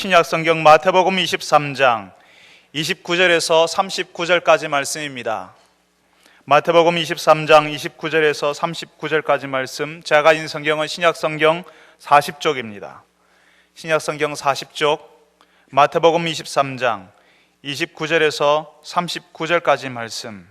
신약 성경 마태복음 23장 29절에서 39절까지 말씀입니다. 마태복음 23장 29절에서 39절까지 말씀, 제가 가진 성경은 신약 성경 40쪽입니다. 신약 성경 40쪽, 마태복음 23장 29절에서 39절까지 말씀,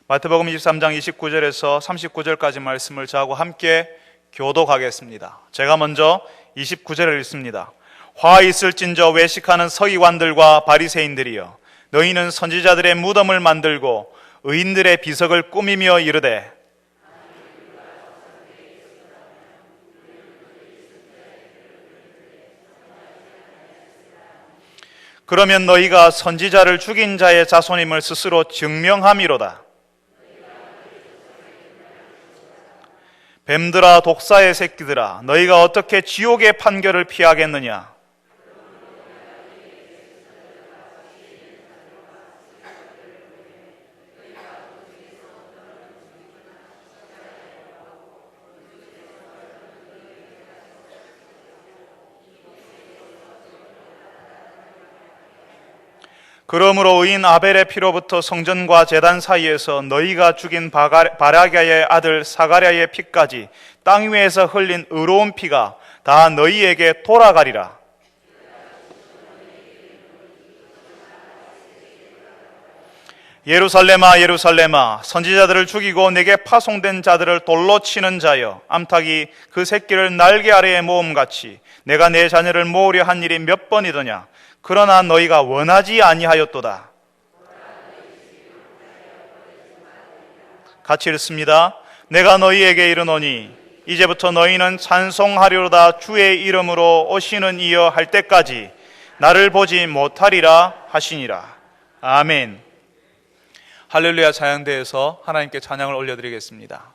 마태복음 23장 29절에서 39절까지 말씀을 저하고 함께 교독하겠습니다. 제가 먼저 29절을 읽습니다. 화 있을진저 외식하는 서기관들과 바리새인들이여, 너희는 선지자들의 무덤을 만들고 의인들의 비석을 꾸미며 이르되 그러면 너희가 선지자를 죽인 자의 자손임을 스스로 증명함이로다. 뱀들아, 독사의 새끼들아, 너희가 어떻게 지옥의 판결을 피하겠느냐? 그러므로 의인 아벨의 피로부터 성전과 제단 사이에서 너희가 죽인 바라꺄의 아들 사가랴의 피까지 땅 위에서 흘린 의로운 피가 다 너희에게 돌아가리라. 예루살렘아, 예루살렘아, 선지자들을 죽이고 내게 파송된 자들을 돌로 치는 자여, 암탉이 그 새끼를 날개 아래에 모음같이 내가 내 자녀를 모으려 한 일이 몇 번이더냐? 그러나 너희가 원하지 아니하였도다. 같이 읽습니다. 내가 너희에게 이르노니 이제부터 너희는 찬송하리로다. 주의 이름으로 오시는 이여 할 때까지 나를 보지 못하리라 하시니라. 아멘. 할렐루야. 찬양대에서 하나님께 찬양을 올려드리겠습니다.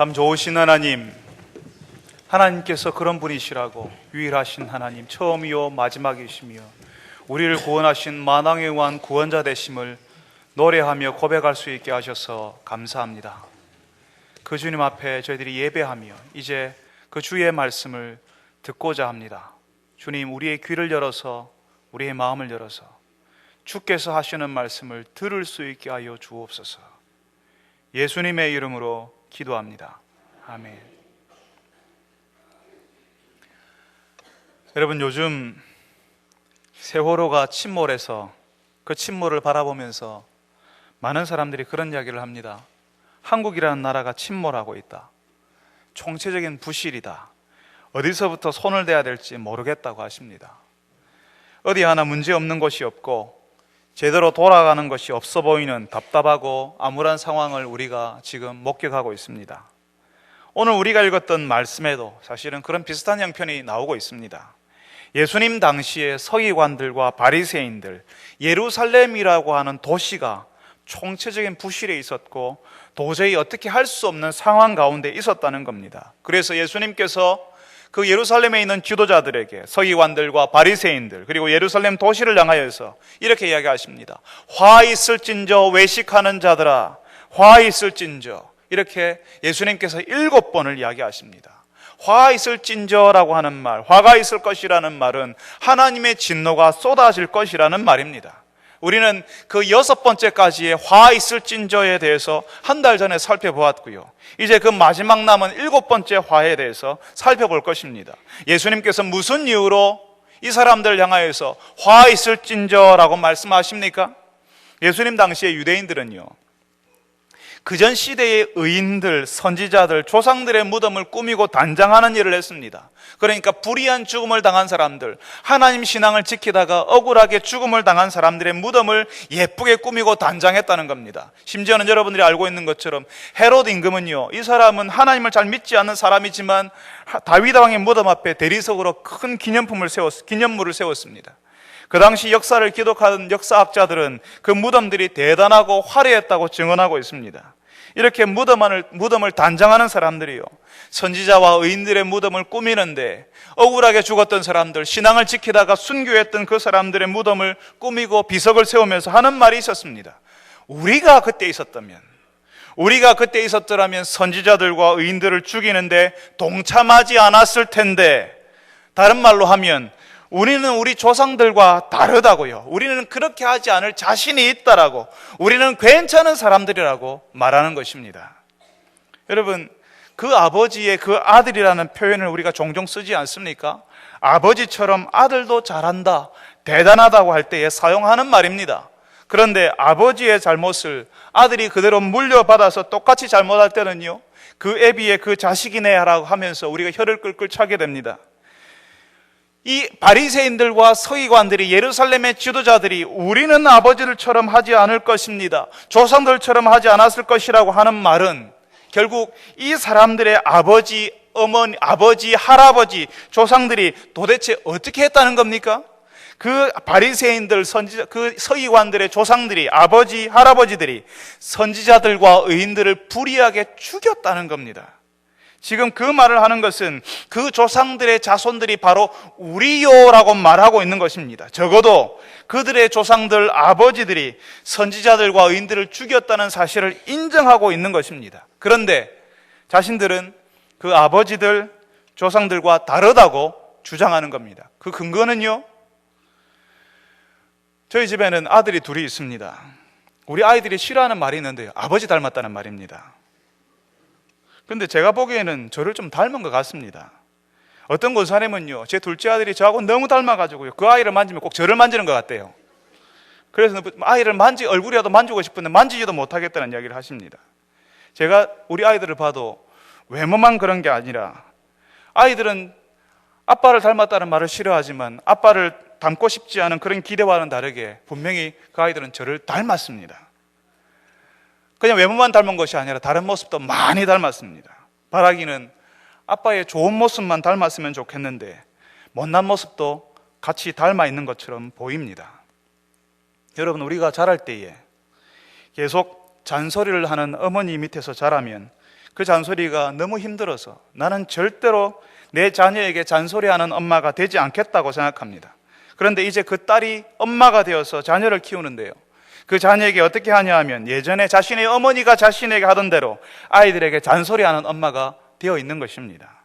참 좋으신 하나님, 하나님께서 그런 분이시라고, 유일하신 하나님, 처음이요 마지막이시며 우리를 구원하신 만왕의 왕 구원자 되심을 노래하며 고백할 수 있게 하셔서 감사합니다. 그 주님 앞에 저희들이 예배하며 이제 그 주의 말씀을 듣고자 합니다. 주님, 우리의 귀를 열어서, 우리의 마음을 열어서 주께서 하시는 말씀을 들을 수 있게 하여 주옵소서. 예수님의 이름으로 기도합니다. 아멘. 여러분, 요즘 세월호가 침몰해서 그 침몰을 바라보면서 많은 사람들이 그런 이야기를 합니다. 한국이라는 나라가 침몰하고 있다. 총체적인 부실이다. 어디서부터 손을 대야 될지 모르겠다고 하십니다. 어디 하나 문제 없는 곳이 없고 제대로 돌아가는 것이 없어 보이는 답답하고 암울한 상황을 우리가 지금 목격하고 있습니다. 오늘 우리가 읽었던 말씀에도 사실은 그런 비슷한 형편이 나오고 있습니다. 예수님 당시에 서기관들과 바리새인들, 예루살렘이라고 하는 도시가 총체적인 부실에 있었고 도저히 어떻게 할 수 없는 상황 가운데 있었다는 겁니다. 그래서 예수님께서 그 예루살렘에 있는 지도자들에게, 서기관들과 바리새인들, 그리고 예루살렘 도시를 향하여서 이렇게 이야기하십니다. 화 있을진저 외식하는 자들아, 화 있을진저. 이렇게 예수님께서 7번을 이야기하십니다. 화 있을진저라고 하는 말, 화가 있을 것이라는 말은 하나님의 진노가 쏟아질 것이라는 말입니다. 우리는 그 6번째까지의 화 있을진저에 대해서 한 달 전에 살펴보았고요. 이제 그 마지막 남은 7번째 화에 대해서 살펴볼 것입니다. 예수님께서 무슨 이유로 이 사람들을 향하여서 화 있을진저라고 말씀하십니까? 예수님 당시에 유대인들은요, 그전 시대의 의인들, 선지자들, 조상들의 무덤을 꾸미고 단장하는 일을 했습니다. 그러니까 불의한 죽음을 당한 사람들, 하나님 신앙을 지키다가 억울하게 죽음을 당한 사람들의 무덤을 예쁘게 꾸미고 단장했다는 겁니다. 심지어는 여러분들이 알고 있는 것처럼 헤롯 임금은요, 이 사람은 하나님을 잘 믿지 않는 사람이지만 다윗 왕의 무덤 앞에 대리석으로 큰 기념물을 세웠습니다. 그 당시 역사를 기록하는 역사학자들은 그 무덤들이 대단하고 화려했다고 증언하고 있습니다. 이렇게 무덤을 단장하는 사람들이요, 선지자와 의인들의 무덤을 꾸미는데 억울하게 죽었던 사람들, 신앙을 지키다가 순교했던 그 사람들의 무덤을 꾸미고 비석을 세우면서 하는 말이 있었습니다. 우리가 그때 있었더라면 선지자들과 의인들을 죽이는데 동참하지 않았을 텐데, 다른 말로 하면 우리는 우리 조상들과 다르다고요. 우리는 그렇게 하지 않을 자신이 있다라고, 우리는 괜찮은 사람들이라고 말하는 것입니다. 여러분, 그 아버지의 그 아들이라는 표현을 우리가 종종 쓰지 않습니까? 아버지처럼 아들도 잘한다, 대단하다고 할 때에 사용하는 말입니다. 그런데 아버지의 잘못을 아들이 그대로 물려받아서 똑같이 잘못할 때는요, 그 애비의 그 자식이네라고 하면서 우리가 혀를 끌끌 차게 됩니다. 이 바리새인들과 서기관들이, 예루살렘의 지도자들이 우리는 아버지들처럼 하지 않을 것입니다, 조상들처럼 하지 않았을 것이라고 하는 말은 결국 이 사람들의 아버지, 어머니, 아버지, 할아버지, 조상들이 도대체 어떻게 했다는 겁니까? 그 바리새인들, 그 서기관들의 조상들이, 아버지, 할아버지들이 선지자들과 의인들을 불의하게 죽였다는 겁니다. 지금 그 말을 하는 것은 그 조상들의 자손들이 바로 우리요라고 말하고 있는 것입니다. 적어도 그들의 조상들, 아버지들이 선지자들과 의인들을 죽였다는 사실을 인정하고 있는 것입니다. 그런데 자신들은 그 아버지들, 조상들과 다르다고 주장하는 겁니다. 그 근거는요, 저희 집에는 아들이 둘이 있습니다. 우리 아이들이 싫어하는 말이 있는데요, 아버지 닮았다는 말입니다. 근데 제가 보기에는 저를 좀 닮은 것 같습니다. 어떤 권사님은요, 제 둘째 아들이 저하고 너무 닮아가지고요, 그 아이를 만지면 꼭 저를 만지는 것 같대요. 그래서 아이를 얼굴이라도 만지고 싶은데 만지지도 못하겠다는 이야기를 하십니다. 제가 우리 아이들을 봐도 외모만 그런 게 아니라, 아이들은 아빠를 닮았다는 말을 싫어하지만 아빠를 닮고 싶지 않은 그런 기대와는 다르게 분명히 그 아이들은 저를 닮았습니다. 그냥 외모만 닮은 것이 아니라 다른 모습도 많이 닮았습니다. 바라기는 아빠의 좋은 모습만 닮았으면 좋겠는데 못난 모습도 같이 닮아 있는 것처럼 보입니다. 여러분, 우리가 자랄 때에 계속 잔소리를 하는 어머니 밑에서 자라면 그 잔소리가 너무 힘들어서 나는 절대로 내 자녀에게 잔소리하는 엄마가 되지 않겠다고 생각합니다. 그런데 이제 그 딸이 엄마가 되어서 자녀를 키우는데요, 그 자녀에게 어떻게 하냐 하면 예전에 자신의 어머니가 자신에게 하던 대로 아이들에게 잔소리하는 엄마가 되어 있는 것입니다.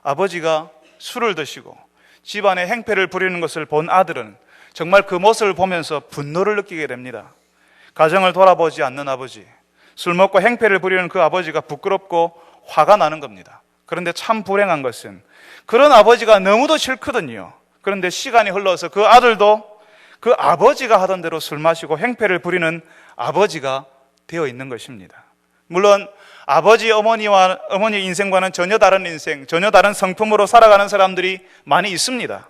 아버지가 술을 드시고 집안에 행패를 부리는 것을 본 아들은 정말 그 모습을 보면서 분노를 느끼게 됩니다. 가정을 돌아보지 않는 아버지, 술 먹고 행패를 부리는 그 아버지가 부끄럽고 화가 나는 겁니다. 그런데 참 불행한 것은 그런 아버지가 너무도 싫거든요. 그런데 시간이 흘러서 그 아들도 그 아버지가 하던 대로 술 마시고 행패를 부리는 아버지가 되어 있는 것입니다. 물론 아버지, 어머니 인생과는 전혀 다른 인생, 전혀 다른 성품으로 살아가는 사람들이 많이 있습니다.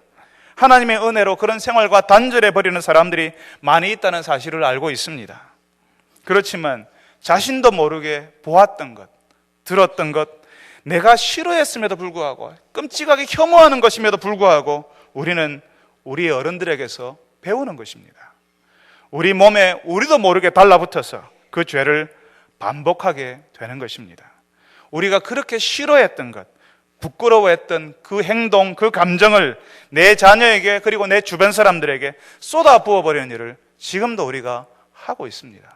하나님의 은혜로 그런 생활과 단절해 버리는 사람들이 많이 있다는 사실을 알고 있습니다. 그렇지만 자신도 모르게 보았던 것, 들었던 것, 내가 싫어했음에도 불구하고 끔찍하게 혐오하는 것임에도 불구하고 우리는 우리 어른들에게서 배우는 것입니다. 우리 몸에 우리도 모르게 달라붙어서 그 죄를 반복하게 되는 것입니다. 우리가 그렇게 싫어했던 것, 부끄러워했던 그 행동, 그 감정을 내 자녀에게 그리고 내 주변 사람들에게 쏟아 부어버리는 일을 지금도 우리가 하고 있습니다.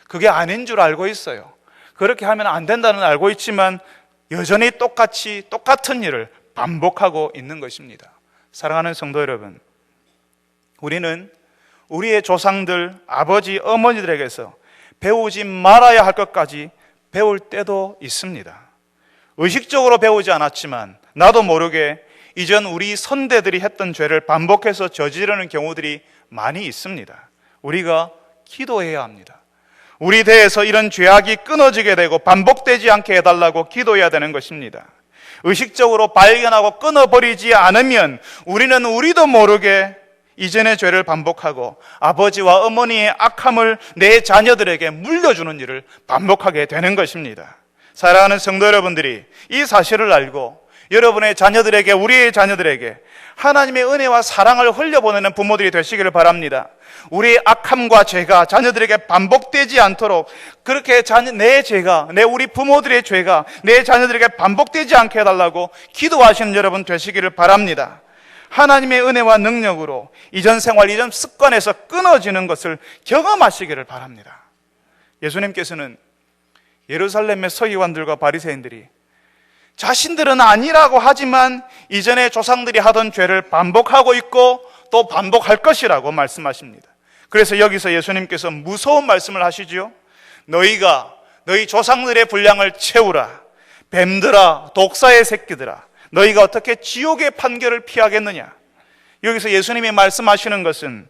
그게 아닌 줄 알고 있어요. 그렇게 하면 안 된다는 알고 있지만 여전히 똑같은 일을 반복하고 있는 것입니다. 사랑하는 성도 여러분, 우리는 우리의 조상들, 아버지, 어머니들에게서 배우지 말아야 할 것까지 배울 때도 있습니다. 의식적으로 배우지 않았지만 나도 모르게 이전 우리 선대들이 했던 죄를 반복해서 저지르는 경우들이 많이 있습니다. 우리가 기도해야 합니다. 우리 대에서 이런 죄악이 끊어지게 되고 반복되지 않게 해달라고 기도해야 되는 것입니다. 의식적으로 발견하고 끊어버리지 않으면 우리는 우리도 모르게 이전의 죄를 반복하고 아버지와 어머니의 악함을 내 자녀들에게 물려주는 일을 반복하게 되는 것입니다. 사랑하는 성도 여러분들이 이 사실을 알고 여러분의 자녀들에게, 우리의 자녀들에게 하나님의 은혜와 사랑을 흘려보내는 부모들이 되시기를 바랍니다. 우리의 악함과 죄가 자녀들에게 반복되지 않도록 그렇게 내 죄가, 우리 부모들의 죄가 내 자녀들에게 반복되지 않게 해달라고 기도하시는 여러분 되시기를 바랍니다. 하나님의 은혜와 능력으로 이전 생활, 이전 습관에서 끊어지는 것을 경험하시기를 바랍니다. 예수님께서는 예루살렘의 서기관들과 바리새인들이 자신들은 아니라고 하지만 이전에 조상들이 하던 죄를 반복하고 있고 또 반복할 것이라고 말씀하십니다. 그래서 여기서 예수님께서 무서운 말씀을 하시죠. 너희가 너희 조상들의 분량을 채우라. 뱀들아, 독사의 새끼들아, 너희가 어떻게 지옥의 판결을 피하겠느냐. 여기서 예수님이 말씀하시는 것은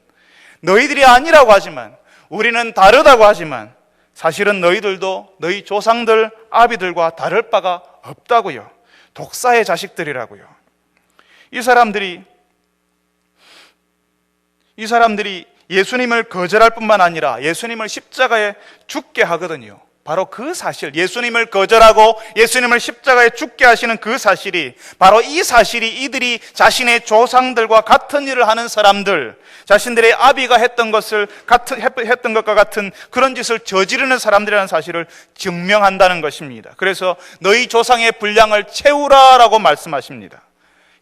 너희들이 아니라고 하지만, 우리는 다르다고 하지만 사실은 너희들도 너희 조상들, 아비들과 다를 바가 없다고요. 독사의 자식들이라고요. 이 사람들이 예수님을 거절할 뿐만 아니라 예수님을 십자가에 죽게 하거든요. 바로 그 사실, 예수님을 거절하고 예수님을 십자가에 죽게 하시는 그 사실이, 바로 이 사실이 이들이 자신의 조상들과 같은 일을 하는 사람들, 자신들의 아비가 했던 것과 같은 그런 짓을 저지르는 사람들이라는 사실을 증명한다는 것입니다. 그래서 너희 조상의 분량을 채우라라고 말씀하십니다.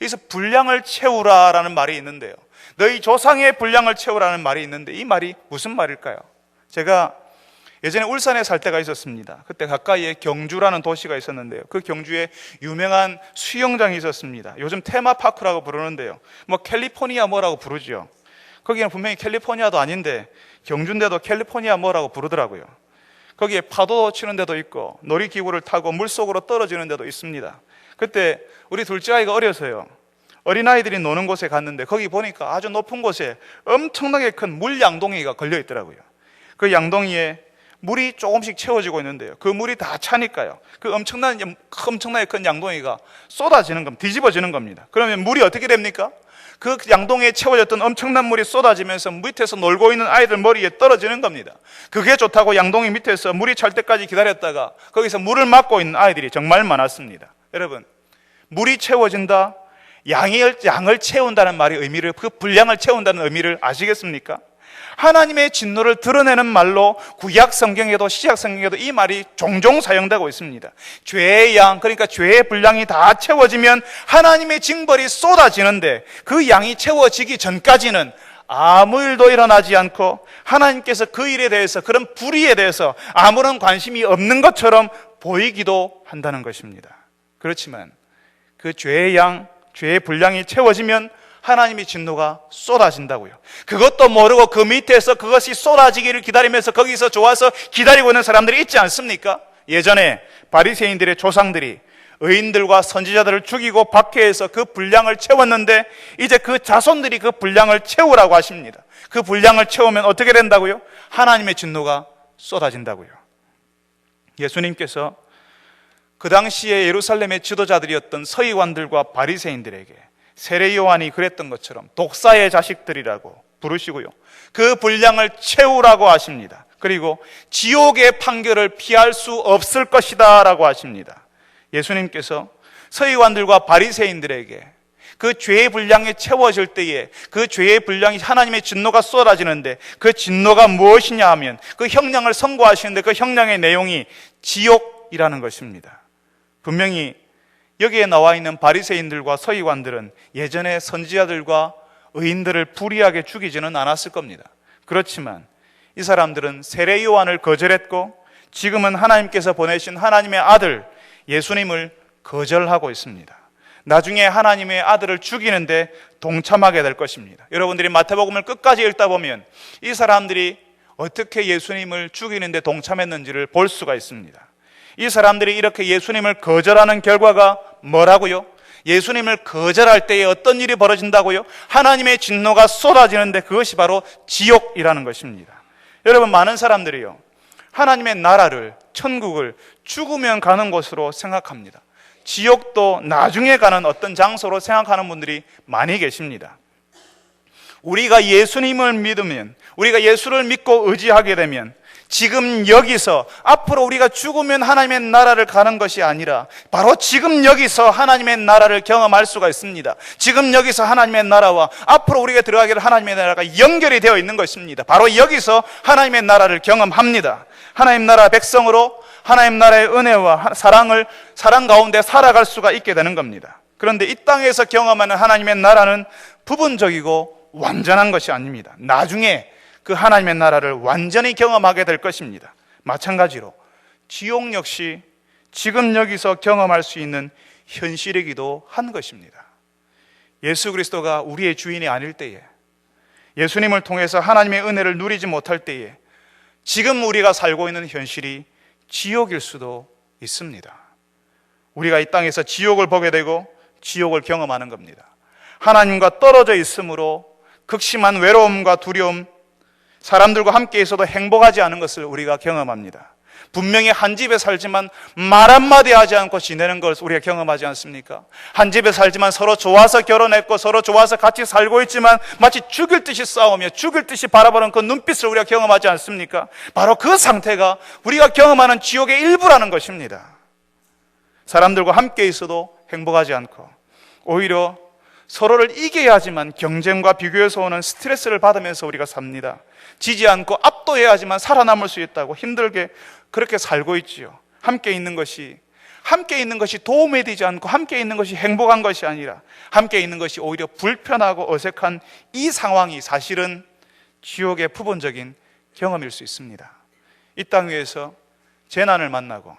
여기서 분량을 채우라라는 말이 있는데요, 너희 조상의 분량을 채우라는 말이 있는데 이 말이 무슨 말일까요? 제가 예전에 울산에 살 때가 있었습니다. 그때 가까이에 경주라는 도시가 있었는데요, 그 경주에 유명한 수영장이 있었습니다. 요즘 테마파크라고 부르는데요, 캘리포니아 뭐라고 부르죠. 거기는 분명히 캘리포니아도 아닌데 경주인데도 캘리포니아 뭐라고 부르더라고요. 거기에 파도 치는 데도 있고 놀이기구를 타고 물속으로 떨어지는 데도 있습니다. 그때 우리 둘째 아이가 어려서요, 어린아이들이 노는 곳에 갔는데 거기 보니까 아주 높은 곳에 엄청나게 큰 물양동이가 걸려 있더라고요. 그 양동이에 물이 조금씩 채워지고 있는데요, 그 물이 다 차니까요, 그 엄청나게 큰 양동이가 쏟아지는 겁니다. 뒤집어지는 겁니다. 그러면 물이 어떻게 됩니까? 그 양동이에 채워졌던 엄청난 물이 쏟아지면서 밑에서 놀고 있는 아이들 머리에 떨어지는 겁니다. 그게 좋다고 양동이 밑에서 물이 찰 때까지 기다렸다가 거기서 물을 맞고 있는 아이들이 정말 많았습니다. 여러분, 물이 채워진다, 양을 채운다는 말의 의미를, 그 분량을 채운다는 의미를 아시겠습니까? 하나님의 진노를 드러내는 말로 구약 성경에도 신약 성경에도 이 말이 종종 사용되고 있습니다. 죄의 양, 그러니까 죄의 분량이 다 채워지면 하나님의 징벌이 쏟아지는데 그 양이 채워지기 전까지는 아무 일도 일어나지 않고 하나님께서 그 일에 대해서, 그런 불의에 대해서 아무런 관심이 없는 것처럼 보이기도 한다는 것입니다. 그렇지만 그 죄의 양, 죄의 분량이 채워지면 하나님의 진노가 쏟아진다고요. 그것도 모르고 그 밑에서 그것이 쏟아지기를 기다리면서 거기서 좋아서 기다리고 있는 사람들이 있지 않습니까? 예전에 바리새인들의 조상들이 의인들과 선지자들을 죽이고 박해해서 그 분량을 채웠는데 이제 그 자손들이 그 분량을 채우라고 하십니다. 그 분량을 채우면 어떻게 된다고요? 하나님의 진노가 쏟아진다고요. 예수님께서 그 당시에 예루살렘의 지도자들이었던 서기관들과 바리새인들에게 세례 요한이 그랬던 것처럼 독사의 자식들이라고 부르시고요, 그 분량을 채우라고 하십니다. 그리고 지옥의 판결을 피할 수 없을 것이다 라고 하십니다. 예수님께서 서기관들과 바리새인들에게 그 죄의 분량이 채워질 때에 그 죄의 분량이 하나님의 진노가 쏟아지는데 그 진노가 무엇이냐 하면 그 형량을 선고하시는데 그 형량의 내용이 지옥이라는 것입니다. 분명히 여기에 나와 있는 바리새인들과 서기관들은 예전에 선지자들과 의인들을 불의하게 죽이지는 않았을 겁니다. 그렇지만 이 사람들은 세례 요한을 거절했고 지금은 하나님께서 보내신 하나님의 아들 예수님을 거절하고 있습니다. 나중에 하나님의 아들을 죽이는데 동참하게 될 것입니다. 여러분들이 마태복음을 끝까지 읽다 보면 이 사람들이 어떻게 예수님을 죽이는데 동참했는지를 볼 수가 있습니다. 이 사람들이 이렇게 예수님을 거절하는 결과가 뭐라고요? 예수님을 거절할 때에 어떤 일이 벌어진다고요? 하나님의 진노가 쏟아지는데 그것이 바로 지옥이라는 것입니다. 여러분, 많은 사람들이요, 하나님의 나라를, 천국을 죽으면 가는 곳으로 생각합니다. 지옥도 나중에 가는 어떤 장소로 생각하는 분들이 많이 계십니다. 우리가 예수님을 믿으면, 우리가 예수를 믿고 의지하게 되면 지금 여기서 앞으로 우리가 죽으면 하나님의 나라를 가는 것이 아니라 바로 지금 여기서 하나님의 나라를 경험할 수가 있습니다. 지금 여기서 하나님의 나라와 앞으로 우리가 들어가게 될 하나님의 나라가 연결이 되어 있는 것입니다. 바로 여기서 하나님의 나라를 경험합니다. 하나님 나라 백성으로 하나님 나라의 은혜와 사랑 가운데 살아갈 수가 있게 되는 겁니다. 그런데 이 땅에서 경험하는 하나님의 나라는 부분적이고 완전한 것이 아닙니다. 나중에 그 하나님의 나라를 완전히 경험하게 될 것입니다. 마찬가지로 지옥 역시 지금 여기서 경험할 수 있는 현실이기도 한 것입니다. 예수 그리스도가 우리의 주인이 아닐 때에, 예수님을 통해서 하나님의 은혜를 누리지 못할 때에 지금 우리가 살고 있는 현실이 지옥일 수도 있습니다. 우리가 이 땅에서 지옥을 보게 되고 지옥을 경험하는 겁니다. 하나님과 떨어져 있으므로 극심한 외로움과 두려움, 사람들과 함께 있어도 행복하지 않은 것을 우리가 경험합니다. 분명히 한 집에 살지만 말 한마디 하지 않고 지내는 것을 우리가 경험하지 않습니까? 한 집에 살지만 서로 좋아서 결혼했고 서로 좋아서 같이 살고 있지만 마치 죽일 듯이 싸우며 죽일 듯이 바라보는 그 눈빛을 우리가 경험하지 않습니까? 바로 그 상태가 우리가 경험하는 지옥의 일부라는 것입니다. 사람들과 함께 있어도 행복하지 않고 오히려 서로를 이겨야 하지만 경쟁과 비교에서 오는 스트레스를 받으면서 우리가 삽니다. 지지 않고 압도해야 하지만 살아남을 수 있다고 힘들게 그렇게 살고 있지요. 함께 있는 것이 도움이 되지 않고 함께 있는 것이 행복한 것이 아니라 함께 있는 것이 오히려 불편하고 어색한 이 상황이 사실은 지옥의 부분적인 경험일 수 있습니다. 이 땅 위에서 재난을 만나고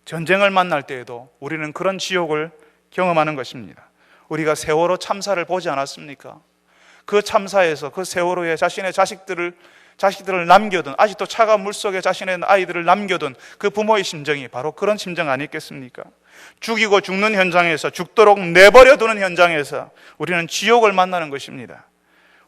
전쟁을 만날 때에도 우리는 그런 지옥을 경험하는 것입니다. 우리가 세월호 참사를 보지 않았습니까? 그 참사에서 그 세월호에 자신의 자식들을 남겨둔, 아직도 차가운 물속에 자신의 아이들을 남겨둔 그 부모의 심정이 바로 그런 심정 아니겠습니까? 죽이고 죽는 현장에서, 죽도록 내버려두는 현장에서 우리는 지옥을 만나는 것입니다.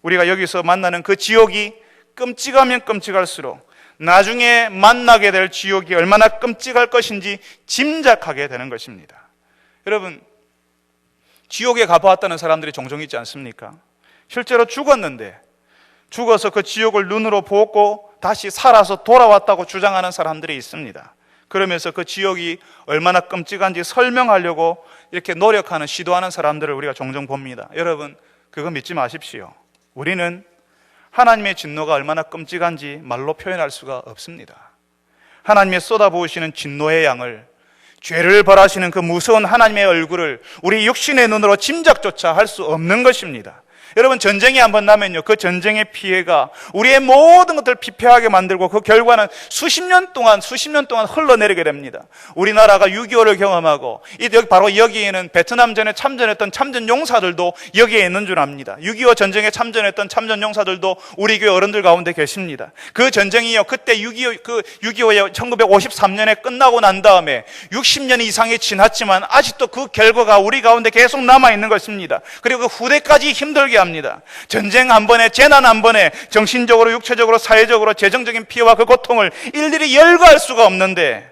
우리가 여기서 만나는 그 지옥이 끔찍하면 끔찍할수록 나중에 만나게 될 지옥이 얼마나 끔찍할 것인지 짐작하게 되는 것입니다. 여러분, 지옥에 가보았다는 사람들이 종종 있지 않습니까? 실제로 죽었는데 죽어서 그 지옥을 눈으로 보고 다시 살아서 돌아왔다고 주장하는 사람들이 있습니다. 그러면서 그 지옥이 얼마나 끔찍한지 설명하려고 이렇게 노력하는, 시도하는 사람들을 우리가 종종 봅니다. 여러분, 그거 믿지 마십시오. 우리는 하나님의 진노가 얼마나 끔찍한지 말로 표현할 수가 없습니다. 하나님의 쏟아부으시는 진노의 양을, 죄를 벌하시는 그 무서운 하나님의 얼굴을 우리 육신의 눈으로 짐작조차 할 수 없는 것입니다. 여러분, 전쟁이 한번 나면요, 그 전쟁의 피해가 우리의 모든 것들을 피폐하게 만들고 그 결과는 수십 년 동안 흘러내리게 됩니다. 우리나라가 6.25를 경험하고 바로 여기에는 베트남전에 참전했던 참전용사들도 여기에 있는 줄 압니다. 6.25 전쟁에 참전했던 참전용사들도 우리 교회 어른들 가운데 계십니다. 그 전쟁이요, 그때 6.25에 1953년에 끝나고 난 다음에 60년 이상이 지났지만 아직도 그 결과가 우리 가운데 계속 남아있는 것입니다. 그리고 그 후대까지 힘들게 합니다. 전쟁 한 번에, 재난 한 번에 정신적으로, 육체적으로, 사회적으로 재정적인 피해와 그 고통을 일일이 열거할 수가 없는데,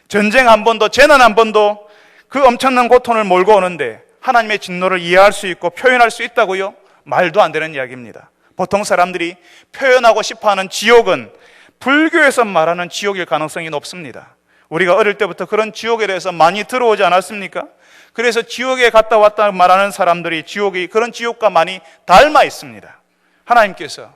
전쟁 한 번도, 재난 한 번도 그 엄청난 고통을 몰고 오는데 하나님의 진노를 이해할 수 있고 표현할 수 있다고요? 말도 안 되는 이야기입니다. 보통 사람들이 표현하고 싶어하는 지옥은 불교에서 말하는 지옥일 가능성이 높습니다. 우리가 어릴 때부터 그런 지옥에 대해서 많이 들어오지 않았습니까? 그래서 지옥에 갔다 왔다 말하는 사람들이 그런 지옥과 많이 닮아 있습니다. 하나님께서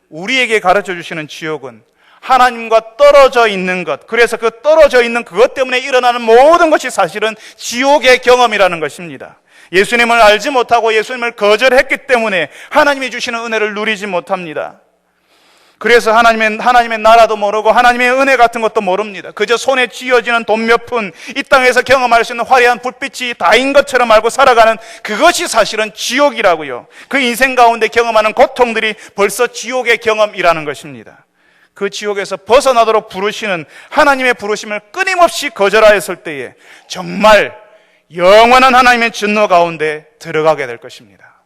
우리에게 가르쳐 주시는 지옥은 하나님과 떨어져 있는 것, 그래서 그 떨어져 있는 그것 때문에 일어나는 모든 것이 사실은 지옥의 경험이라는 것입니다. 예수님을 알지 못하고 예수님을 거절했기 때문에 하나님이 주시는 은혜를 누리지 못합니다. 그래서 하나님의 나라도 모르고 하나님의 은혜 같은 것도 모릅니다. 그저 손에 쥐어지는 돈 몇 푼, 이 땅에서 경험할 수 있는 화려한 불빛이 다인 것처럼 알고 살아가는 그것이 사실은 지옥이라고요. 그 인생 가운데 경험하는 고통들이 벌써 지옥의 경험이라는 것입니다. 그 지옥에서 벗어나도록 부르시는 하나님의 부르심을 끊임없이 거절하였을 때에 정말 영원한 하나님의 진노 가운데 들어가게 될 것입니다.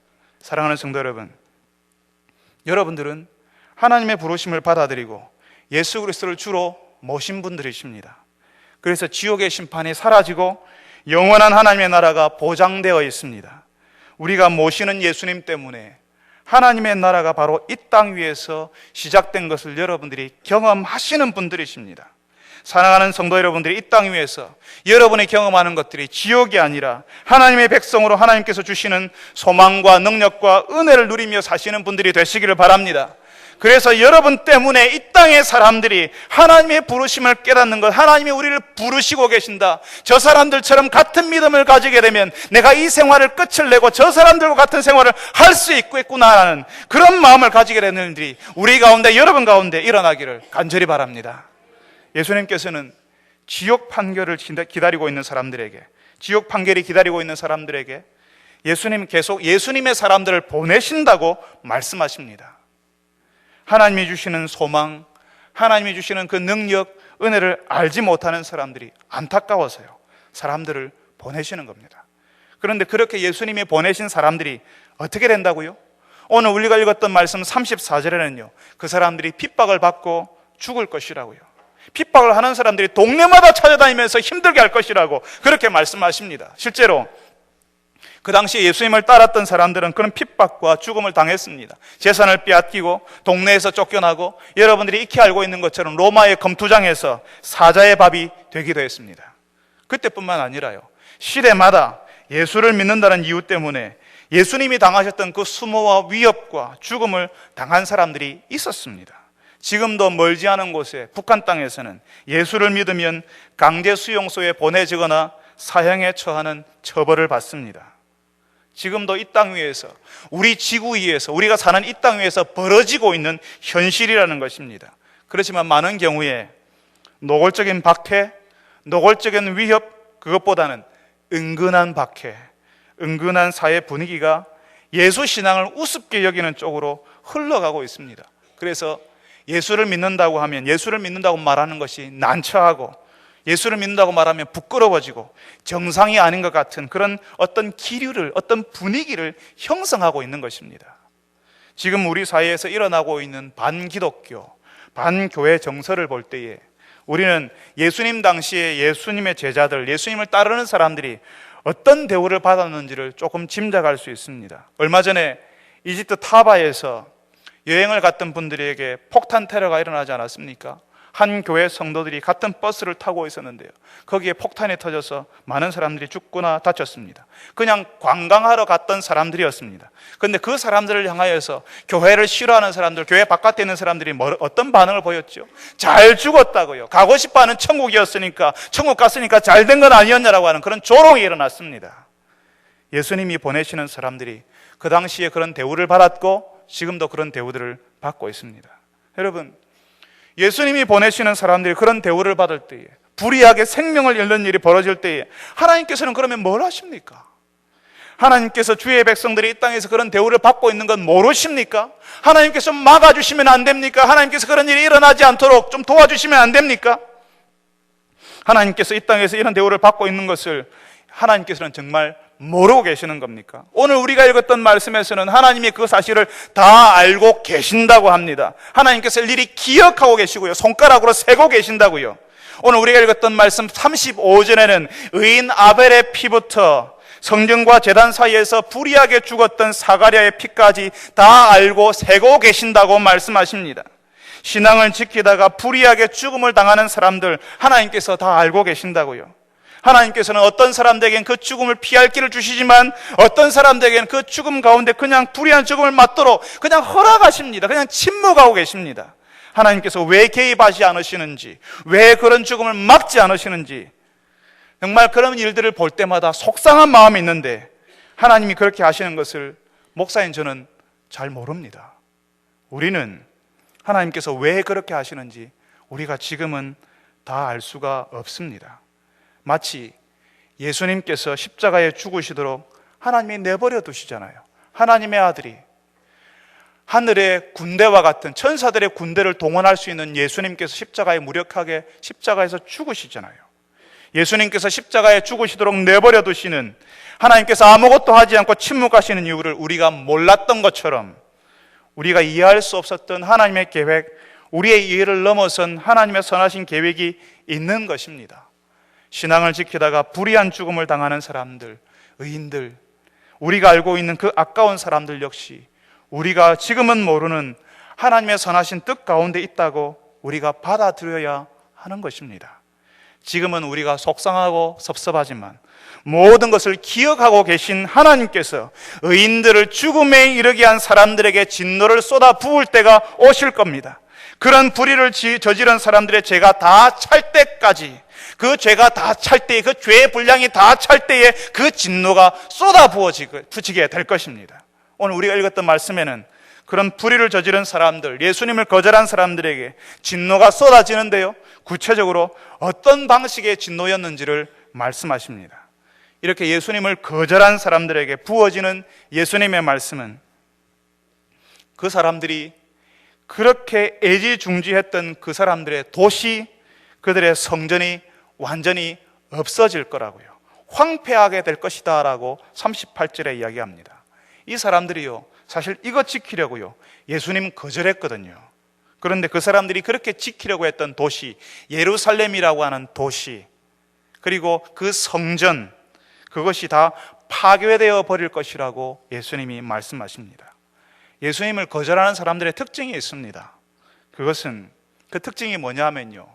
사랑하는 성도 여러분, 여러분들은 하나님의 부르심을 받아들이고 예수 그리스도를 주로 모신 분들이십니다. 그래서 지옥의 심판이 사라지고 영원한 하나님의 나라가 보장되어 있습니다. 우리가 모시는 예수님 때문에 하나님의 나라가 바로 이 땅 위에서 시작된 것을 여러분들이 경험하시는 분들이십니다. 사랑하는 성도 여러분들이 이 땅 위에서 여러분이 경험하는 것들이 지옥이 아니라 하나님의 백성으로 하나님께서 주시는 소망과 능력과 은혜를 누리며 사시는 분들이 되시기를 바랍니다. 그래서 여러분 때문에 이 땅의 사람들이 하나님의 부르심을 깨닫는 것, 하나님이 우리를 부르시고 계신다, 저 사람들처럼 같은 믿음을 가지게 되면 내가 이 생활을 끝을 내고 저 사람들과 같은 생활을 할 수 있겠구나라는 그런 마음을 가지게 되는 일들이 우리 가운데, 여러분 가운데 일어나기를 간절히 바랍니다. 예수님께서는 지옥 판결을 기다리고 있는 사람들에게, 지옥 판결이 기다리고 있는 사람들에게 계속 예수님의 사람들을 보내신다고 말씀하십니다. 하나님이 주시는 소망, 하나님이 주시는 그 능력, 은혜를 알지 못하는 사람들이 안타까워서요, 사람들을 보내시는 겁니다. 그런데 그렇게 예수님이 보내신 사람들이 어떻게 된다고요? 오늘 우리가 읽었던 말씀 34절에는요, 그 사람들이 핍박을 받고 죽을 것이라고요. 핍박을 하는 사람들이 동네마다 찾아다니면서 힘들게 할 것이라고 그렇게 말씀하십니다. 실제로 그 당시에 예수님을 따랐던 사람들은 그런 핍박과 죽음을 당했습니다. 재산을 빼앗기고 동네에서 쫓겨나고, 여러분들이 익히 알고 있는 것처럼 로마의 검투장에서 사자의 밥이 되기도 했습니다. 그때뿐만 아니라요, 시대마다 예수를 믿는다는 이유 때문에 예수님이 당하셨던 그 수모와 위협과 죽음을 당한 사람들이 있었습니다. 지금도 멀지 않은 곳에 북한 땅에서는 예수를 믿으면 강제 수용소에 보내지거나 사형에 처하는 처벌을 받습니다. 지금도 이 땅 위에서, 우리 지구 위에서, 우리가 사는 이 땅 위에서 벌어지고 있는 현실이라는 것입니다. 그렇지만 많은 경우에 노골적인 박해, 노골적인 위협, 그것보다는 은근한 박해, 은근한 사회 분위기가 예수 신앙을 우습게 여기는 쪽으로 흘러가고 있습니다. 그래서 예수를 믿는다고 하면, 예수를 믿는다고 말하는 것이 난처하고, 예수를 믿는다고 말하면 부끄러워지고 정상이 아닌 것 같은 그런 어떤 기류를, 어떤 분위기를 형성하고 있는 것입니다. 지금 우리 사회에서 일어나고 있는 반기독교, 반교회 정서를 볼 때에 우리는 예수님 당시에 예수님의 제자들, 예수님을 따르는 사람들이 어떤 대우를 받았는지를 조금 짐작할 수 있습니다. 얼마 전에 이집트 타바에서 여행을 갔던 분들에게 폭탄 테러가 일어나지 않았습니까? 한 교회 성도들이 같은 버스를 타고 있었는데요, 거기에 폭탄이 터져서 많은 사람들이 죽거나 다쳤습니다. 그냥 관광하러 갔던 사람들이었습니다. 그런데 그 사람들을 향하여서 교회를 싫어하는 사람들, 교회 바깥에 있는 사람들이 어떤 반응을 보였죠? 잘 죽었다고요. 가고 싶어하는 천국이었으니까, 천국 갔으니까 잘 된 건 아니었냐라고 하는 그런 조롱이 일어났습니다. 예수님이 보내시는 사람들이 그 당시에 그런 대우를 받았고 지금도 그런 대우들을 받고 있습니다. 여러분, 예수님이 보내시는 사람들이 그런 대우를 받을 때에, 불의하게 생명을 잃는 일이 벌어질 때에 하나님께서는 그러면 뭘 하십니까? 하나님께서 주의 백성들이 이 땅에서 그런 대우를 받고 있는 건 모르십니까? 하나님께서 막아주시면 안 됩니까? 하나님께서 그런 일이 일어나지 않도록 좀 도와주시면 안 됩니까? 하나님께서 이 땅에서 이런 대우를 받고 있는 것을 하나님께서는 정말 모르고 계시는 겁니까? 오늘 우리가 읽었던 말씀에서는 하나님이 그 사실을 다 알고 계신다고 합니다. 하나님께서 일일이 기억하고 계시고요, 손가락으로 세고 계신다고요. 오늘 우리가 읽었던 말씀 35절에는 의인 아벨의 피부터 성전과 제단 사이에서 불의하게 죽었던 사가랴의 피까지 다 알고 세고 계신다고 말씀하십니다. 신앙을 지키다가 불의하게 죽음을 당하는 사람들 하나님께서 다 알고 계신다고요. 하나님께서는 어떤 사람들에겐 그 죽음을 피할 길을 주시지만 어떤 사람들에겐 그 죽음 가운데 그냥 불의한 죽음을 맞도록 그냥 허락하십니다. 그냥 침묵하고 계십니다. 하나님께서 왜 개입하지 않으시는지, 왜 그런 죽음을 막지 않으시는지, 정말 그런 일들을 볼 때마다 속상한 마음이 있는데 하나님이 그렇게 하시는 것을 목사인 저는 잘 모릅니다. 우리는 하나님께서 왜 그렇게 하시는지 우리가 지금은 다 알 수가 없습니다. 마치 예수님께서 십자가에 죽으시도록 하나님이 내버려 두시잖아요. 하나님의 아들이 하늘의 군대와 같은 천사들의 군대를 동원할 수 있는 예수님께서 십자가에 무력하게 십자가에서 죽으시잖아요. 예수님께서 십자가에 죽으시도록 내버려 두시는, 하나님께서 아무것도 하지 않고 침묵하시는 이유를 우리가 몰랐던 것처럼 우리가 이해할 수 없었던 하나님의 계획, 우리의 이해를 넘어선 하나님의 선하신 계획이 있는 것입니다. 신앙을 지키다가 불의한 죽음을 당하는 사람들, 의인들, 우리가 알고 있는 그 아까운 사람들 역시 우리가 지금은 모르는 하나님의 선하신 뜻 가운데 있다고 우리가 받아들여야 하는 것입니다. 지금은 우리가 속상하고 섭섭하지만 모든 것을 기억하고 계신 하나님께서 의인들을 죽음에 이르게 한 사람들에게 진노를 쏟아 부을 때가 오실 겁니다. 그런 불의를 저지른 사람들의 죄가 다 찰 때까지, 그 죄가 다 찰 때에, 그 죄의 분량이 다 찰 때에 그 진노가 쏟아 부어지게 될 것입니다. 오늘 우리가 읽었던 말씀에는 그런 불의를 저지른 사람들, 예수님을 거절한 사람들에게 진노가 쏟아지는데요, 구체적으로 어떤 방식의 진노였는지를 말씀하십니다. 이렇게 예수님을 거절한 사람들에게 부어지는 예수님의 말씀은 그 사람들이 그렇게 애지중지했던 그 사람들의 도시, 그들의 성전이 완전히 없어질 거라고요. 황폐하게 될 것이다 라고 38절에 이야기합니다. 이 사람들이요, 사실 이거 지키려고요 예수님 거절했거든요. 그런데 그 사람들이 그렇게 지키려고 했던 도시, 예루살렘이라고 하는 도시, 그리고 그 성전, 그것이 다 파괴되어 버릴 것이라고 예수님이 말씀하십니다. 예수님을 거절하는 사람들의 특징이 있습니다. 그 특징이 뭐냐면요,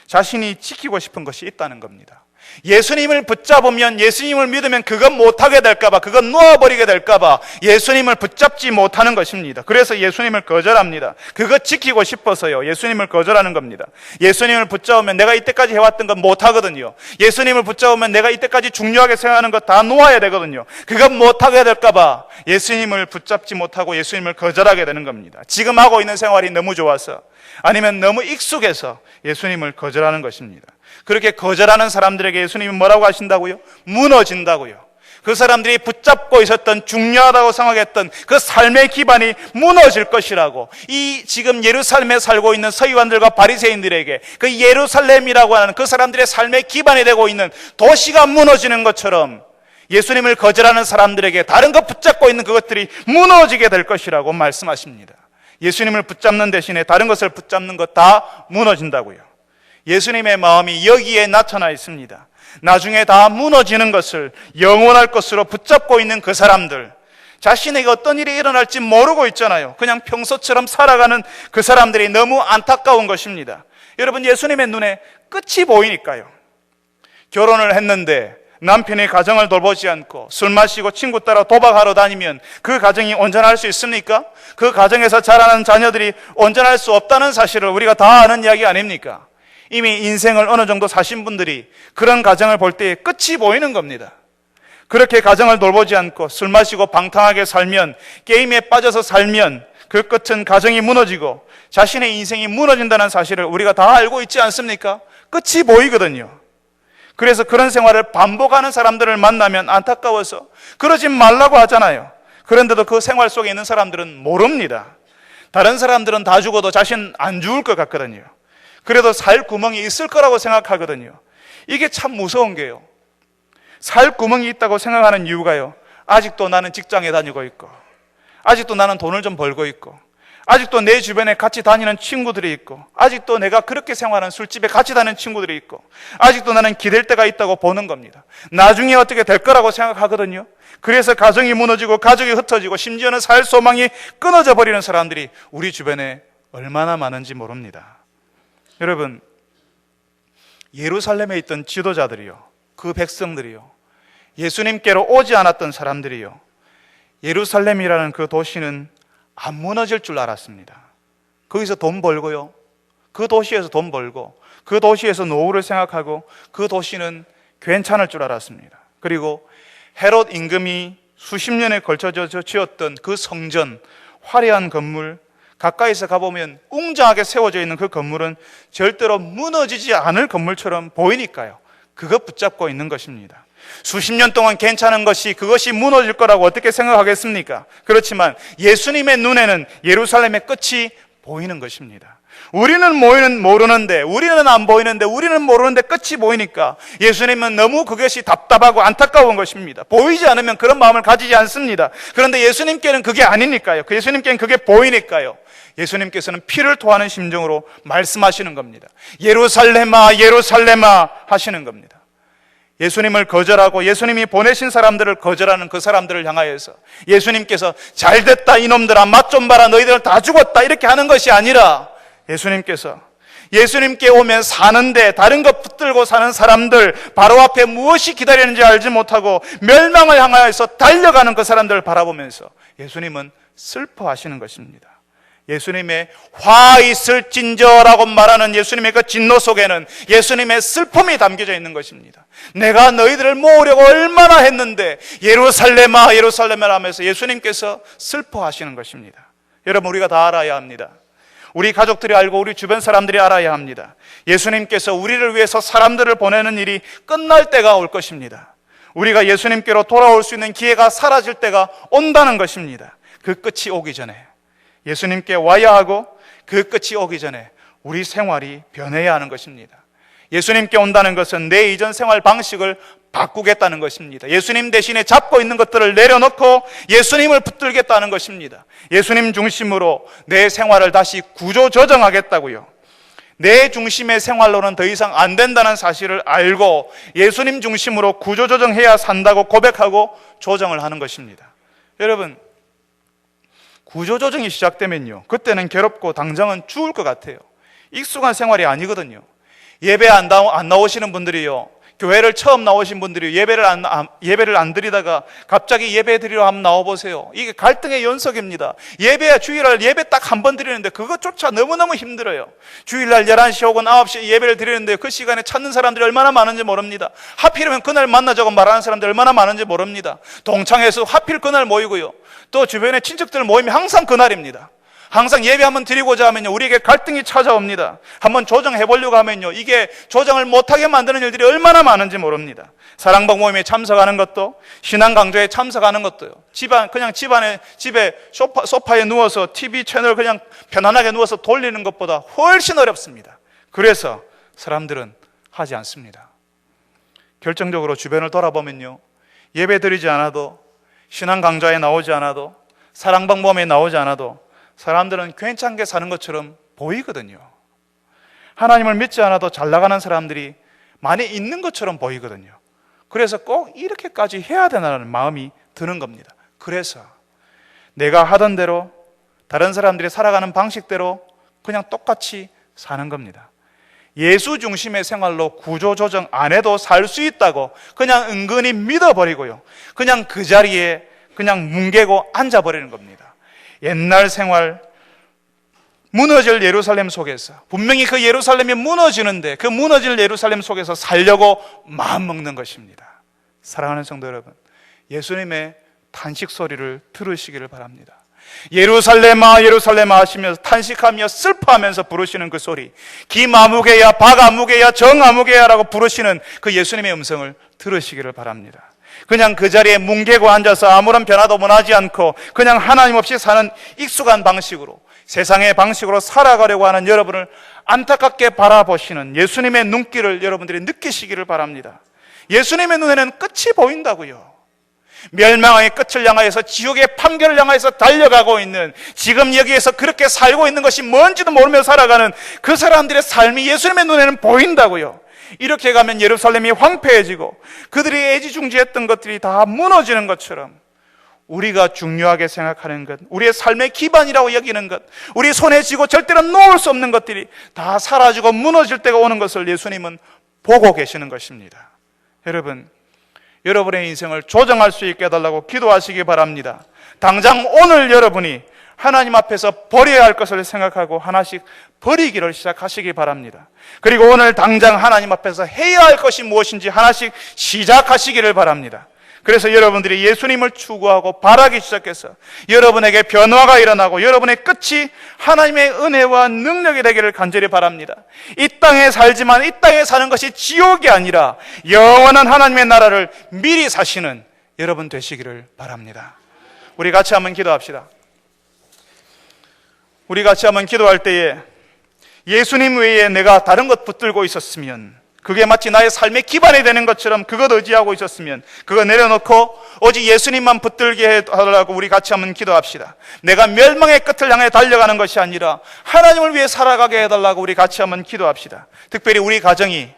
자신이 지키고 싶은 것이 있다는 겁니다. 예수님을 붙잡으면, 예수님을 믿으면 그건 못하게 될까봐, 그건 놓아버리게 될까봐 예수님을 붙잡지 못하는 것입니다. 그래서 예수님을 거절합니다. 그거 지키고 싶어서요 예수님을 거절하는 겁니다. 예수님을 붙잡으면 내가 이때까지 해왔던 건 못하거든요. 예수님을 붙잡으면 내가 이때까지 중요하게 생각하는 것 다 놓아야 되거든요. 그건 못하게 될까봐 예수님을 붙잡지 못하고 예수님을 거절하게 되는 겁니다. 지금 하고 있는 생활이 너무 좋아서, 아니면 너무 익숙해서 예수님을 거절하는 것입니다. 그렇게 거절하는 사람들에게 예수님이 뭐라고 하신다고요? 무너진다고요. 그 사람들이 붙잡고 있었던, 중요하다고 생각했던 그 삶의 기반이 무너질 것이라고, 이 지금 예루살렘에 살고 있는 서기관들과 바리새인들에게 그 예루살렘이라고 하는 그 사람들의 삶의 기반이 되고 있는 도시가 무너지는 것처럼 예수님을 거절하는 사람들에게 다른 것 붙잡고 있는 그것들이 무너지게 될 것이라고 말씀하십니다. 예수님을 붙잡는 대신에 다른 것을 붙잡는 것 다 무너진다고요. 예수님의 마음이 여기에 나타나 있습니다. 나중에 다 무너지는 것을 영원할 것으로 붙잡고 있는 그 사람들, 자신에게 어떤 일이 일어날지 모르고 있잖아요. 그냥 평소처럼 살아가는 그 사람들이 너무 안타까운 것입니다. 여러분, 예수님의 눈에 끝이 보이니까요. 결혼을 했는데 남편이 가정을 돌보지 않고 술 마시고 친구 따라 도박하러 다니면 그 가정이 온전할 수 있습니까? 그 가정에서 자라는 자녀들이 온전할 수 없다는 사실을 우리가 다 아는 이야기 아닙니까? 이미 인생을 어느 정도 사신 분들이 그런 가정을 볼 때 끝이 보이는 겁니다. 그렇게 가정을 돌보지 않고 술 마시고 방탕하게 살면, 게임에 빠져서 살면 그 끝은 가정이 무너지고 자신의 인생이 무너진다는 사실을 우리가 다 알고 있지 않습니까? 끝이 보이거든요. 그래서 그런 생활을 반복하는 사람들을 만나면 안타까워서 그러지 말라고 하잖아요. 그런데도 그 생활 속에 있는 사람들은 모릅니다. 다른 사람들은 다 죽어도 자신 안 죽을 것 같거든요. 그래도 살 구멍이 있을 거라고 생각하거든요. 이게 참 무서운 게요. 살 구멍이 있다고 생각하는 이유가요, 아직도 나는 직장에 다니고 있고, 아직도 나는 돈을 좀 벌고 있고, 아직도 내 주변에 같이 다니는 친구들이 있고, 아직도 내가 그렇게 생활하는 술집에 같이 다니는 친구들이 있고, 아직도 나는 기댈 데가 있다고 보는 겁니다. 나중에 어떻게 될 거라고 생각하거든요. 그래서 가정이 무너지고 가족이 흩어지고 심지어는 살 소망이 끊어져 버리는 사람들이 우리 주변에 얼마나 많은지 모릅니다. 여러분, 예루살렘에 있던 지도자들이요, 그 백성들이요, 예수님께로 오지 않았던 사람들이요, 예루살렘이라는 그 도시는 안 무너질 줄 알았습니다. 거기서 돈 벌고요, 그 도시에서 돈 벌고, 그 도시에서 노후를 생각하고, 그 도시는 괜찮을 줄 알았습니다. 그리고 헤롯 임금이 수십 년에 걸쳐져 지었던 그 성전, 화려한 건물, 가까이서 가보면 웅장하게 세워져 있는 그 건물은 절대로 무너지지 않을 건물처럼 보이니까요, 그것 붙잡고 있는 것입니다. 수십 년 동안 괜찮은 것이 그것이 무너질 거라고 어떻게 생각하겠습니까? 그렇지만 예수님의 눈에는 예루살렘의 끝이 보이는 것입니다. 우리는 모르는데, 우리는 안 보이는데, 우리는 모르는데 끝이 보이니까 예수님은 너무 그것이 답답하고 안타까운 것입니다. 보이지 않으면 그런 마음을 가지지 않습니다. 그런데 예수님께는 그게 아니니까요. 예수님께는 그게 보이니까요, 예수님께서는 피를 토하는 심정으로 말씀하시는 겁니다. 예루살렘아, 예루살렘아 하시는 겁니다. 예수님을 거절하고 예수님이 보내신 사람들을 거절하는 그 사람들을 향하여서 예수님께서 잘됐다 이놈들아, 맛 좀 봐라, 너희들 다 죽었다 이렇게 하는 것이 아니라, 예수님께서 예수님께 오면 사는데 다른 것 붙들고 사는 사람들, 바로 앞에 무엇이 기다리는지 알지 못하고 멸망을 향하여서 달려가는 그 사람들을 바라보면서 예수님은 슬퍼하시는 것입니다. 예수님의 화 있을진저라고 말하는 예수님의 그 진노 속에는 예수님의 슬픔이 담겨져 있는 것입니다. 내가 너희들을 모으려고 얼마나 했는데 예루살렘아, 예루살렘아 하면서 예수님께서 슬퍼하시는 것입니다. 여러분, 우리가 다 알아야 합니다. 우리 가족들이 알고 우리 주변 사람들이 알아야 합니다. 예수님께서 우리를 위해서 사람들을 보내는 일이 끝날 때가 올 것입니다. 우리가 예수님께로 돌아올 수 있는 기회가 사라질 때가 온다는 것입니다. 그 끝이 오기 전에 예수님께 와야 하고, 그 끝이 오기 전에 우리 생활이 변해야 하는 것입니다. 예수님께 온다는 것은 내 이전 생활 방식을 바꾸겠다는 것입니다. 예수님 대신에 잡고 있는 것들을 내려놓고 예수님을 붙들겠다는 것입니다. 예수님 중심으로 내 생활을 다시 구조조정하겠다고요. 내 중심의 생활로는 더 이상 안 된다는 사실을 알고 예수님 중심으로 구조조정해야 산다고 고백하고 조정을 하는 것입니다. 여러분, 구조조정이 시작되면요, 그때는 괴롭고 당장은 죽을 것 같아요. 익숙한 생활이 아니거든요. 예배 안 나오시는 분들이요, 교회를 처음 나오신 분들이 예배를 안 드리다가 갑자기 예배 드리러 한번 나와보세요. 이게 갈등의 연속입니다. 주일날 예배 딱 한 번 드리는데 그것조차 너무너무 힘들어요. 주일날 11시 혹은 9시에 예배를 드리는데 그 시간에 찾는 사람들이 얼마나 많은지 모릅니다. 하필이면 그날 만나자고 말하는 사람들이 얼마나 많은지 모릅니다. 동창회에서 하필 그날 모이고요, 또 주변에 친척들 모임이 항상 그날입니다. 항상 예배 한번 드리고자 하면요, 우리에게 갈등이 찾아옵니다. 한번 조정해 보려고 하면요, 이게 조정을 못하게 만드는 일들이 얼마나 많은지 모릅니다. 사랑방 모임에 참석하는 것도, 신앙 강좌에 참석하는 것도요, 집에 소파에 누워서 TV 채널 그냥 편안하게 누워서 돌리는 것보다 훨씬 어렵습니다. 그래서 사람들은 하지 않습니다. 결정적으로 주변을 돌아보면요, 예배 드리지 않아도, 신앙 강좌에 나오지 않아도, 사랑방 모임에 나오지 않아도 사람들은 괜찮게 사는 것처럼 보이거든요. 하나님을 믿지 않아도 잘 나가는 사람들이 많이 있는 것처럼 보이거든요. 그래서 꼭 이렇게까지 해야 되나라는 마음이 드는 겁니다. 그래서 내가 하던 대로, 다른 사람들이 살아가는 방식대로 그냥 똑같이 사는 겁니다. 예수 중심의 생활로 구조조정 안 해도 살 수 있다고 그냥 은근히 믿어버리고요, 그냥 그 자리에 그냥 뭉개고 앉아버리는 겁니다. 옛날 생활, 무너질 예루살렘 속에서, 분명히 그 예루살렘이 무너지는데 그 무너질 예루살렘 속에서 살려고 마음먹는 것입니다. 사랑하는 성도 여러분, 예수님의 탄식 소리를 들으시기를 바랍니다. 예루살렘아 예루살렘아 하시면서 탄식하며 슬퍼하면서 부르시는 그 소리, 기마무개야 박아무개야 정아무개야 라고 부르시는 그 예수님의 음성을 들으시기를 바랍니다. 그냥 그 자리에 뭉개고 앉아서 아무런 변화도 원하지 않고 그냥 하나님 없이 사는 익숙한 방식으로, 세상의 방식으로 살아가려고 하는 여러분을 안타깝게 바라보시는 예수님의 눈길을 여러분들이 느끼시기를 바랍니다. 예수님의 눈에는 끝이 보인다고요. 멸망의 끝을 향하여서, 지옥의 판결을 향하여서 달려가고 있는, 지금 여기에서 그렇게 살고 있는 것이 뭔지도 모르며 살아가는 그 사람들의 삶이 예수님의 눈에는 보인다고요. 이렇게 가면 예루살렘이 황폐해지고 그들이 애지중지했던 것들이 다 무너지는 것처럼, 우리가 중요하게 생각하는 것, 우리의 삶의 기반이라고 여기는 것, 우리 손에 쥐고 절대로 놓을 수 없는 것들이 다 사라지고 무너질 때가 오는 것을 예수님은 보고 계시는 것입니다. 여러분, 여러분의 인생을 조정할 수 있게 해달라고 기도하시기 바랍니다. 당장 오늘 여러분이 하나님 앞에서 버려야 할 것을 생각하고 하나씩 버리기를 시작하시기 바랍니다. 그리고 오늘 당장 하나님 앞에서 해야 할 것이 무엇인지 하나씩 시작하시기를 바랍니다. 그래서 여러분들이 예수님을 추구하고 바라기 시작해서 여러분에게 변화가 일어나고 여러분의 끝이 하나님의 은혜와 능력이 되기를 간절히 바랍니다. 이 땅에 살지만 이 땅에 사는 것이 지옥이 아니라 영원한 하나님의 나라를 미리 사시는 여러분 되시기를 바랍니다. 우리 같이 한번 기도합시다. 우리 같이 한번 기도할 때에 예수님 외에 내가 다른 것 붙들고 있었으면, 그게 마치 나의 삶의 기반이 되는 것처럼 그것 의지하고 있었으면 그거 내려놓고 오직 예수님만 붙들게 해달라고 우리 같이 한번 기도합시다. 내가 멸망의 끝을 향해 달려가는 것이 아니라 하나님을 위해 살아가게 해달라고 우리 같이 한번 기도합시다. 특별히 우리 가정이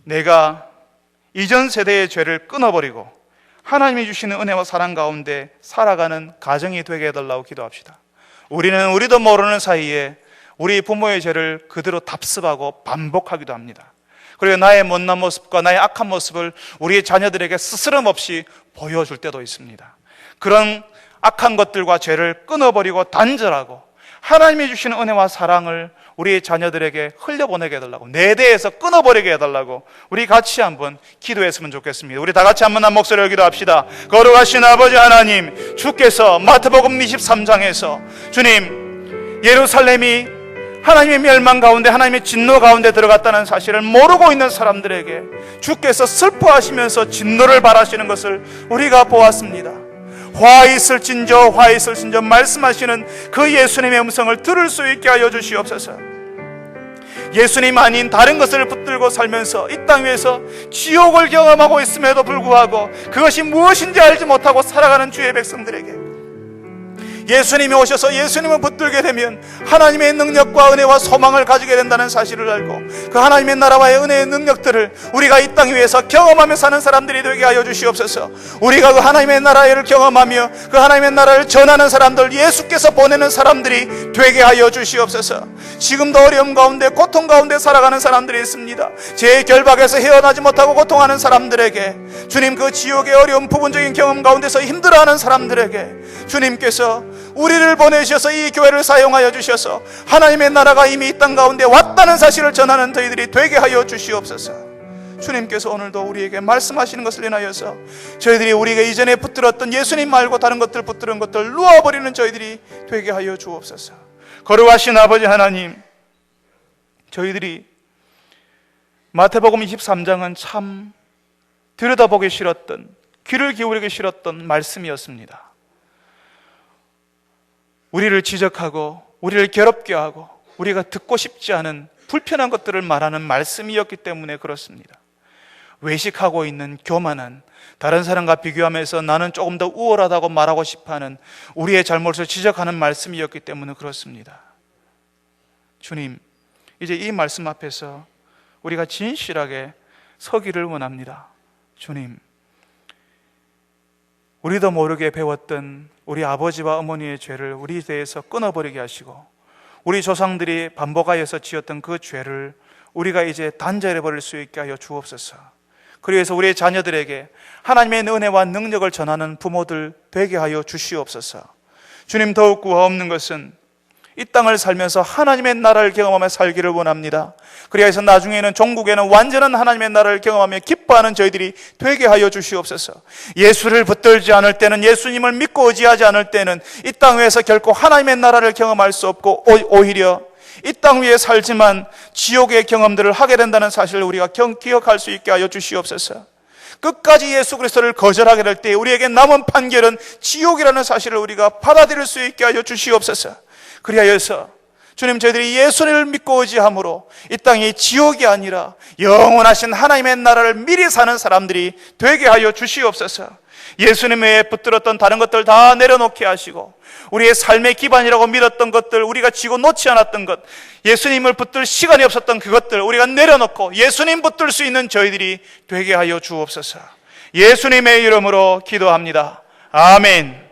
내가 이전 세대의 죄를 끊어버리고 하나님이 주시는 은혜와 사랑 가운데 살아가는 가정이 되게 해달라고 기도합시다. 우리는 우리도 모르는 사이에 우리 부모의 죄를 그대로 답습하고 반복하기도 합니다. 그리고 나의 못난 모습과 나의 악한 모습을 우리 자녀들에게 스스럼 없이 보여줄 때도 있습니다. 그런 악한 것들과 죄를 끊어버리고 단절하고 하나님이 주시는 은혜와 사랑을 우리 자녀들에게 흘려보내게 해달라고, 내 대에서 끊어버리게 해달라고 우리 같이 한번 기도했으면 좋겠습니다. 우리 다 같이 한번 한 목소리로 기도합시다. 거룩하신 아버지 하나님, 주께서 마태복음 23장에서 주님, 예루살렘이 하나님의 멸망 가운데, 하나님의 진노 가운데 들어갔다는 사실을 모르고 있는 사람들에게 주께서 슬퍼하시면서 진노를 바라시는 것을 우리가 보았습니다. 화 있을진저 화 있을진저 말씀하시는 그 예수님의 음성을 들을 수 있게 하여 주시옵소서. 예수님 아닌 다른 것을 붙들고 살면서 이 땅 위에서 지옥을 경험하고 있음에도 불구하고 그것이 무엇인지 알지 못하고 살아가는 주의 백성들에게 예수님이 오셔서 예수님을 붙들게 되면 하나님의 능력과 은혜와 소망을 가지게 된다는 사실을 알고 그 하나님의 나라와의 은혜의 능력들을 우리가 이 땅 위에서 경험하며 사는 사람들이 되게 하여 주시옵소서. 우리가 그 하나님의 나라를 경험하며 그 하나님의 나라를 전하는 사람들, 예수께서 보내는 사람들이 되게 하여 주시옵소서. 지금도 어려움 가운데 고통 가운데 살아가는 사람들이 있습니다. 죄의 결박에서 헤어나지 못하고 고통하는 사람들에게 주님, 그 지옥의 어려운 부분적인 경험 가운데서 힘들어하는 사람들에게 주님께서 우리를 보내셔서 이 교회를 사용하여 주셔서 하나님의 나라가 이미 이 땅 가운데 왔다는 사실을 전하는 저희들이 되게 하여 주시옵소서. 주님께서 오늘도 우리에게 말씀하시는 것을 인하여서 저희들이 우리가 이전에 붙들었던 예수님 말고 다른 것들 붙들은 것들 놓아버리는 저희들이 되게 하여 주옵소서. 거룩하신 아버지 하나님, 저희들이 마태복음 23장은 참 들여다보기 싫었던, 귀를 기울이기 싫었던 말씀이었습니다. 우리를 지적하고 우리를 괴롭게 하고 우리가 듣고 싶지 않은 불편한 것들을 말하는 말씀이었기 때문에 그렇습니다. 외식하고 있는 교만한, 다른 사람과 비교하면서 나는 조금 더 우월하다고 말하고 싶어하는 우리의 잘못을 지적하는 말씀이었기 때문에 그렇습니다. 주님, 이제 이 말씀 앞에서 우리가 진실하게 서기를 원합니다. 주님, 우리도 모르게 배웠던 우리 아버지와 어머니의 죄를 우리 대해서 끊어버리게 하시고 우리 조상들이 반복하여서 지었던 그 죄를 우리가 이제 단절해 버릴 수 있게 하여 주옵소서. 그래서 우리의 자녀들에게 하나님의 은혜와 능력을 전하는 부모들 되게 하여 주시옵소서. 주님, 더욱 구하 없는 것은 이 땅을 살면서 하나님의 나라를 경험하며 살기를 원합니다. 그리하여서 나중에는 종국에는 완전한 하나님의 나라를 경험하며 기뻐하는 저희들이 되게 하여 주시옵소서. 예수를 붙들지 않을 때는, 예수님을 믿고 의지하지 않을 때는 이 땅 위에서 결코 하나님의 나라를 경험할 수 없고, 오히려 이 땅 위에 살지만 지옥의 경험들을 하게 된다는 사실을 우리가 기억할 수 있게 하여 주시옵소서. 끝까지 예수 그리스도를 거절하게 될 때 우리에게 남은 판결은 지옥이라는 사실을 우리가 받아들일 수 있게 하여 주시옵소서. 그리하여서 주님, 저희들이 예수님을 믿고 의지함으로 이 땅이 지옥이 아니라 영원하신 하나님의 나라를 미리 사는 사람들이 되게 하여 주시옵소서. 예수님 외에 붙들었던 다른 것들 다 내려놓게 하시고, 우리의 삶의 기반이라고 믿었던 것들, 우리가 쥐고 놓지 않았던 것, 예수님을 붙들 시간이 없었던 그것들 우리가 내려놓고 예수님 붙들 수 있는 저희들이 되게 하여 주옵소서. 예수님의 이름으로 기도합니다. 아멘.